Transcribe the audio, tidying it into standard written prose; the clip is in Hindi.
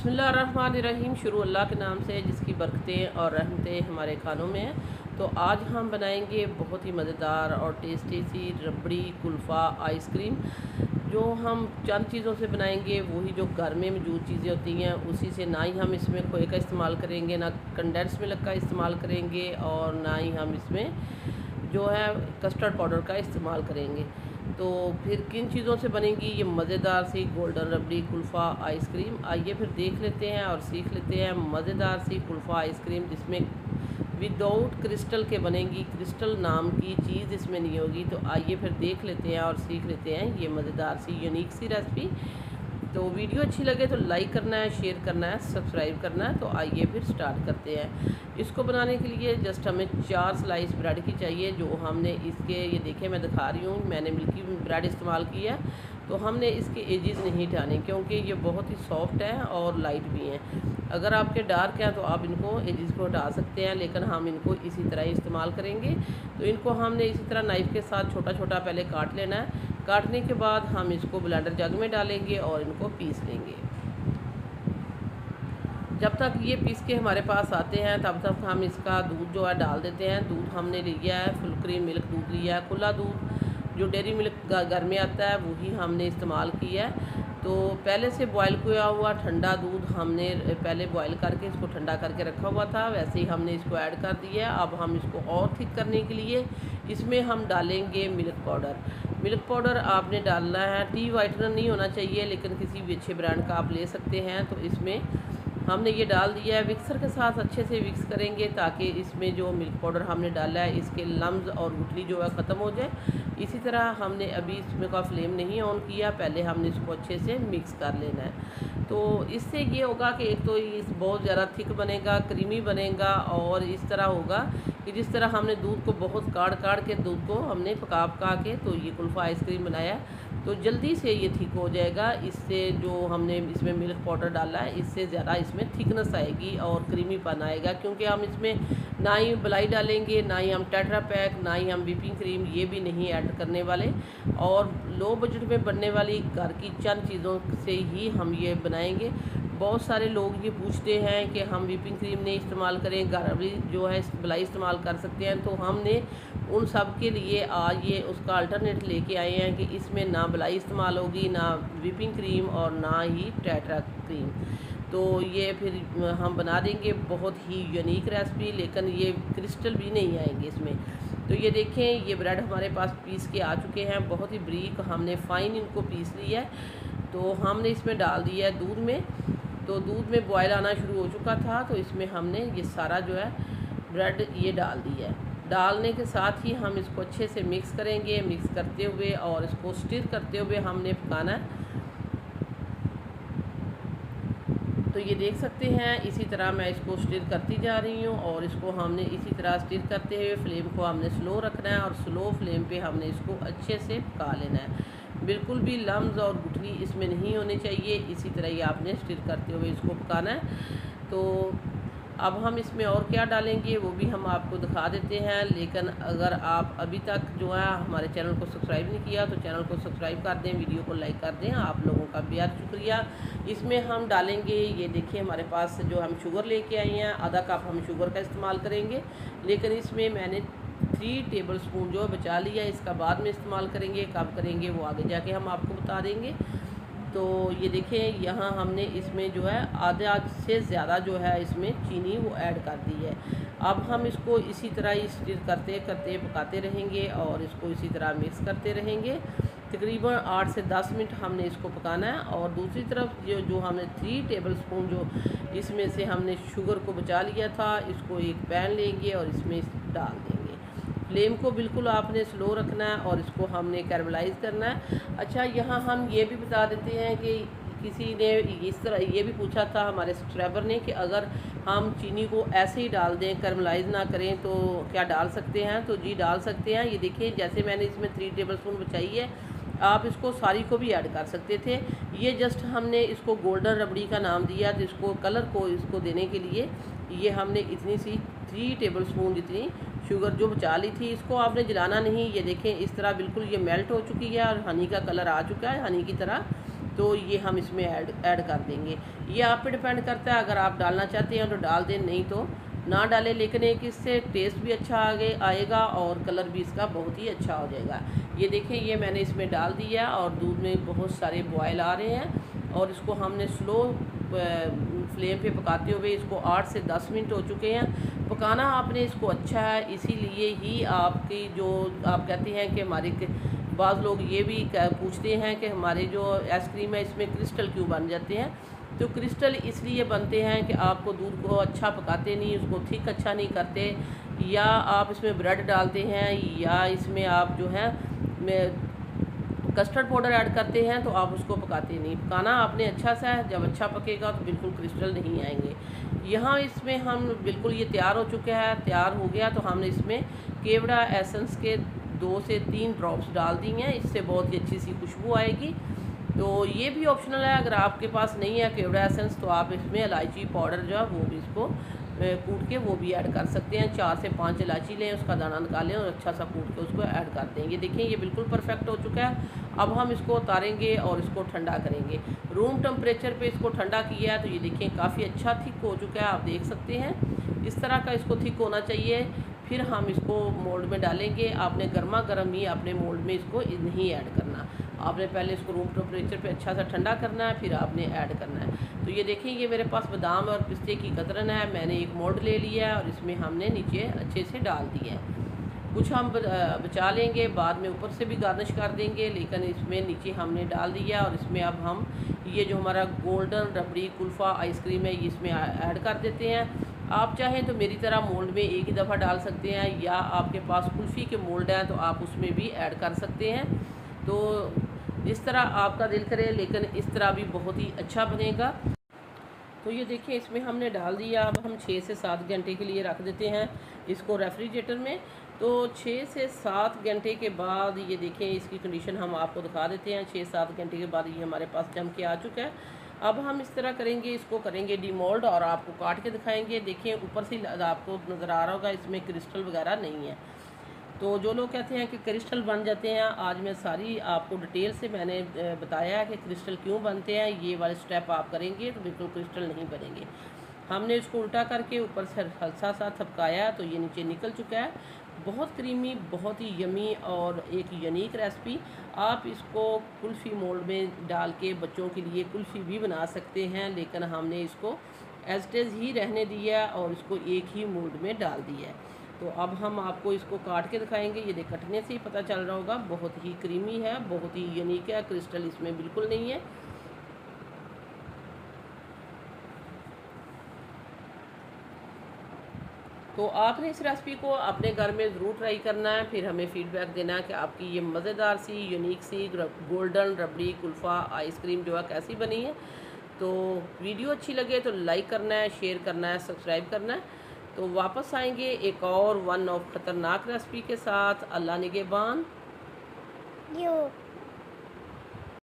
बिस्मिल्लाहिर्रहमानिर्रहीम। शुरू अल्लाह के नाम से जिसकी बरकतें और रहमतें हमारे खानों में हैं। तो आज हम बनाएंगे बहुत ही मज़ेदार और टेस्टी सी रबड़ी कुल्फ़ा आइसक्रीम, जो हम चंद चीज़ों से बनाएंगे, वही जो घर में मौजूद चीज़ें होती हैं उसी से। ना ही हम इसमें खोए का इस्तेमाल करेंगे, ना कंडेंस मिल्क का इस्तेमाल करेंगे, और ना ही हम इसमें जो है कस्टर्ड पाउडर का इस्तेमाल करेंगे। तो फिर किन चीज़ों से बनेगी ये मज़ेदार सी गोल्डन रबड़ी कुल्फ़ा आइसक्रीम? आइए फिर देख लेते हैं और सीख लेते हैं मज़ेदार सी कुल्फ़ा आइसक्रीम, जिसमें विदाउट क्रिस्टल के बनेगी। क्रिस्टल नाम की चीज़ इसमें नहीं होगी। तो आइए फिर देख लेते हैं और सीख लेते हैं ये मज़ेदार सी यूनिक सी रेसिपी। तो वीडियो अच्छी लगे तो लाइक करना है, शेयर करना है, सब्सक्राइब करना है। तो आइए फिर स्टार्ट करते हैं। इसको बनाने के लिए जस्ट हमें 4 स्लाइस ब्रेड की चाहिए। जो हमने इसके, ये देखें मैं दिखा रही हूँ, मैंने मिल्की ब्रेड इस्तेमाल किया है। तो हमने इसके एजेस नहीं हटाने, क्योंकि ये बहुत ही सॉफ्ट है और लाइट भी हैं। अगर आपके डार्क हैं तो आप इनको एजेस को हटा सकते हैं, लेकिन हम इनको इसी तरह ही इस्तेमाल करेंगे। तो इनको हमने इसी तरह नाइफ़ के साथ छोटा छोटा पहले काट लेना है। काटने के बाद हम इसको ब्लेंडर जग में डालेंगे और इनको पीस लेंगे। जब तक ये पीस के हमारे पास आते हैं तब तक हम इसका दूध जो है डाल देते हैं। दूध हमने लिया है फुल क्रीम मिल्क दूध लिया है। खुला दूध जो डेयरी मिल्क घर में आता है वही हमने इस्तेमाल किया है। तो पहले से बॉयल किया हुआ ठंडा दूध हमने पहले बॉयल करके इसको ठंडा करके रखा हुआ था, वैसे ही हमने इसको ऐड कर दिया है। अब हम इसको और थिक करने के लिए इसमें हम डालेंगे मिल्क पाउडर। मिल्क पाउडर आपने डालना है, टी वाइटनर नहीं होना चाहिए, लेकिन किसी भी अच्छे ब्रांड का आप ले सकते हैं। तो इसमें हमने ये डाल दिया है। मिक्सर के साथ अच्छे से मिक्स करेंगे ताकि इसमें जो मिल्क पाउडर हमने डाला है इसके लम्स और गुठली जो है ख़त्म हो जाए। इसी तरह हमने अभी इसमें का फ्लेम नहीं ऑन किया, पहले हमने इसको अच्छे से मिक्स कर लेना है। तो इससे ये होगा कि एक तो ये बहुत ज़्यादा थिक बनेगा, क्रीमी बनेगा, और इस तरह होगा कि जिस तरह हमने दूध को बहुत काढ़ के दूध को हमने पका के तो ये कुल्फ़ा आइसक्रीम बनाया, तो जल्दी से ये थिक हो जाएगा। इससे जो हमने इसमें मिल्क पाउडर डाला है इससे ज़्यादा इसमें थिकनेस आएगी और क्रीमीपन आएगा, क्योंकि हम इसमें ना ही मलाई डालेंगे, ना ही हम टेट्रा पैक, ना ही हम व्हिपिंग क्रीम ये भी नहीं ऐड करने वाले। और लो बजट में बनने वाली घर की चंद चीज़ों से ही हम ये बनाएंगे। बहुत सारे लोग ये पूछते हैं कि हम व्हिपिंग क्रीम नहीं इस्तेमाल करें, घर भी जो है मलाई इस्तेमाल कर सकते हैं। तो हमने उन सब के लिए आज ये उसका अल्टरनेट लेके आए हैं कि इसमें ना मलाई इस्तेमाल होगी, ना व्हिपिंग क्रीम और ना ही टेट्रा क्रीम। तो ये फिर हम बना देंगे बहुत ही यूनिक रेसिपी, लेकिन ये क्रिस्टल भी नहीं आएंगे इसमें। तो ये देखें ये ब्रेड हमारे पास पीस के आ चुके हैं, बहुत ही ब्रीक हमने फ़ाइन इनको पीस लिया है। तो हमने इसमें डाल दिया है दूध में। तो दूध में बॉयल आना शुरू हो चुका था, तो इसमें हमने ये सारा जो है ब्रेड ये डाल दिया है। डालने के साथ ही हम इसको अच्छे से मिक्स करेंगे, मिक्स करते हुए और इसको स्टिर करते हुए हमने पकाना है। तो ये देख सकते हैं इसी तरह मैं इसको स्टिर करती जा रही हूँ, और इसको हमने इसी तरह स्टिर करते हुए फ्लेम को हमने स्लो रखना है, और स्लो फ्लेम पे हमने इसको अच्छे से पका लेना है। बिल्कुल भी लम्स और गुठली इसमें नहीं होने चाहिए। इसी तरह ही आपने स्टिर करते हुए इसको पकाना है। तो अब हम इसमें और क्या डालेंगे वो भी हम आपको दिखा देते हैं। लेकिन अगर आप अभी तक जो है हमारे चैनल को सब्सक्राइब नहीं किया तो चैनल को सब्सक्राइब कर दें, वीडियो को लाइक कर दें। आप लोगों का बेहद शुक्रिया। इसमें हम डालेंगे, ये देखिए हमारे पास जो हम शुगर लेके आए हैं, आधा कप हम शुगर का इस्तेमाल करेंगे। लेकिन इसमें मैंने 3 टेबल स्पून जो बचा लिया, इसका बाद में इस्तेमाल करेंगे। कब करेंगे वो आगे जाके हम आपको बता देंगे। तो ये देखें यहाँ हमने इसमें जो है आधा से ज़्यादा जो है इसमें चीनी वो ऐड कर दी है। अब हम इसको इसी तरह ही स्टिर करते करते पकाते रहेंगे और इसको इसी तरह मिक्स करते रहेंगे। तकरीबन 8 से 10 मिनट हमने इसको पकाना है। और दूसरी तरफ जो हमने 3 टेबल स्पून जो इसमें से हमने शुगर को बचा लिया था, इसको एक पैन लेंगे और इसमें डाल देंगे। फ्लेम को बिल्कुल आपने स्लो रखना है और इसको हमने कैरमलाइज़ करना है। अच्छा, यहाँ हम ये भी बता देते हैं कि किसी ने इस तरह ये भी पूछा था हमारे सब्सक्राइबर ने कि अगर हम चीनी को ऐसे ही डाल दें, कैरमलाइज़ ना करें, तो क्या डाल सकते हैं? तो जी डाल सकते हैं। ये देखिए जैसे मैंने इसमें 3 टेबल स्पून बचाई है, आप इसको सारी को भी ऐड कर सकते थे। ये जस्ट हमने इसको गोल्डन रबड़ी का नाम दिया, तो इसको कलर को इसको देने के लिए ये हमने इतनी सी 3 टेबल स्पून जितनी शुगर जो बचा ली थी, इसको आपने जलाना नहीं। ये देखें इस तरह बिल्कुल ये मेल्ट हो चुकी है और हनी का कलर आ चुका है, हनी की तरह। तो ये हम इसमें ऐड कर देंगे। ये आप पे डिपेंड करता है, अगर आप डालना चाहते हैं तो डाल दें, नहीं तो ना डालें। लेकिन एक इससे टेस्ट भी अच्छा आएगा और कलर भी इसका बहुत ही अच्छा हो जाएगा। ये देखें, ये मैंने इसमें डाल दिया और दूध में बहुत सारे बॉयल आ रहे हैं और इसको हमने स्लो फ्लेम पे पकाते हुए इसको 8 से 10 मिनट हो चुके हैं। पकाना आपने इसको अच्छा है, इसीलिए ही आपकी जो आप कहते हैं कि हमारे बाज़ लोग ये भी पूछते हैं कि हमारे जो आइसक्रीम है इसमें क्रिस्टल क्यों बन जाते हैं। तो क्रिस्टल इसलिए बनते हैं कि आपको दूध को अच्छा पकाते नहीं, उसको थिक अच्छा नहीं करते, या आप इसमें ब्रेड डालते हैं, या इसमें आप जो है कस्टर्ड पाउडर ऐड करते हैं तो आप उसको पकाते नहीं। पकाना आपने अच्छा सा है, जब अच्छा पकेगा तो बिल्कुल क्रिस्टल नहीं आएंगे। यहाँ इसमें हम बिल्कुल ये तैयार हो चुका है, तैयार हो गया तो हमने इसमें केवड़ा एसेंस के 2 से 3 ड्रॉप्स डाल दी हैं, इससे बहुत ही अच्छी सी खुशबू आएगी। तो ये भी ऑप्शनल है, अगर आपके पास नहीं है केवड़ा एसेंस तो आप इसमें इलायची पाउडर जो है वो भी इसको कूट के वो भी ऐड कर सकते हैं। 4 से 5 इलायची लें, उसका दाना निकालें और अच्छा सा कूट के उसको ऐड कर दें। ये देखें, ये बिल्कुल परफेक्ट हो चुका है। अब हम इसको उतारेंगे और इसको ठंडा करेंगे। रूम टेम्परेचर पे इसको ठंडा किया है तो ये देखें काफ़ी अच्छा थिक हो चुका है, आप देख सकते हैं। इस तरह का इसको थिक होना चाहिए। फिर हम इसको मोल्ड में डालेंगे। आपने गर्मा गर्म ही अपने मोल्ड में इसको नहीं ऐड करना, आपने पहले इसको रूम टेम्परेचर पे अच्छा सा ठंडा करना है, फिर आपने ऐड करना है। तो ये देखें, ये मेरे पास बादाम और पिस्ते की कतरन है, मैंने एक मोल्ड ले लिया है और इसमें हमने नीचे अच्छे से डाल दिया है। कुछ हम बचा लेंगे, बाद में ऊपर से भी गार्निश कर देंगे, लेकिन इसमें नीचे हमने डाल दिया। और इसमें अब हम ये जो हमारा गोल्डन रबड़ी कुल्फ़ा आइसक्रीम है ये इसमें ऐड कर देते हैं। आप चाहें तो मेरी तरह मोल्ड में एक ही दफ़ा डाल सकते हैं, या आपके पास कुल्फ़ी के मोल्ड हैं तो आप उसमें भी ऐड कर सकते हैं। तो जिस तरह आपका दिल करे, लेकिन इस तरह भी बहुत ही अच्छा बनेगा। तो ये देखिए, इसमें हमने डाल दिया। अब हम 6 से 7 घंटे के लिए रख देते हैं इसको रेफ्रिजरेटर में। तो 6 से 7 घंटे के बाद ये देखें, इसकी कंडीशन हम आपको दिखा देते हैं। 6-7 घंटे के बाद ये हमारे पास जम के आ चुका है। अब हम इस तरह करेंगे, इसको करेंगे डीमोल्ड और आपको काट के दिखाएंगे। देखिए, ऊपर से आपको नज़र आ रहा होगा इसमें क्रिस्टल वगैरह नहीं है। तो जो लोग कहते हैं कि क्रिस्टल बन जाते हैं, आज मैं सारी आपको डिटेल से मैंने बताया है कि क्रिस्टल क्यों बनते हैं। ये वाले स्टेप आप करेंगे तो बिल्कुल क्रिस्टल नहीं बनेंगे। हमने इसको उल्टा करके ऊपर से हल्का सा थपकाया तो ये नीचे निकल चुका है। बहुत क्रीमी, बहुत ही यमी और एक यूनिक रेसिपी। आप इसको कुल्फ़ी मोल्ड में डाल के बच्चों के लिए कुल्फ़ी भी बना सकते हैं, लेकिन हमने इसको एज इट इज़ ही रहने दिया और इसको एक ही मोल्ड में डाल दिया है। तो अब हम आपको इसको काट के दिखाएंगे। ये देख, कटने से ही पता चल रहा होगा, बहुत ही क्रीमी है, बहुत ही यूनिक है, क्रिस्टल इसमें बिल्कुल नहीं है। तो आपने इस रेसिपी को अपने घर में ज़रूर ट्राई करना है, फिर हमें फ़ीडबैक देना है कि आपकी ये मज़ेदार सी यूनिक सी गोल्डन रबड़ी कुल्फ़ा आइसक्रीम जो है कैसी बनी है। तो वीडियो अच्छी लगे तो लाइक करना है, शेयर करना है, सब्सक्राइब करना है। तो वापस आएंगे एक और वन ऑफ ख़तरनाक रेसिपी के साथ। अल्लाह निगहबान।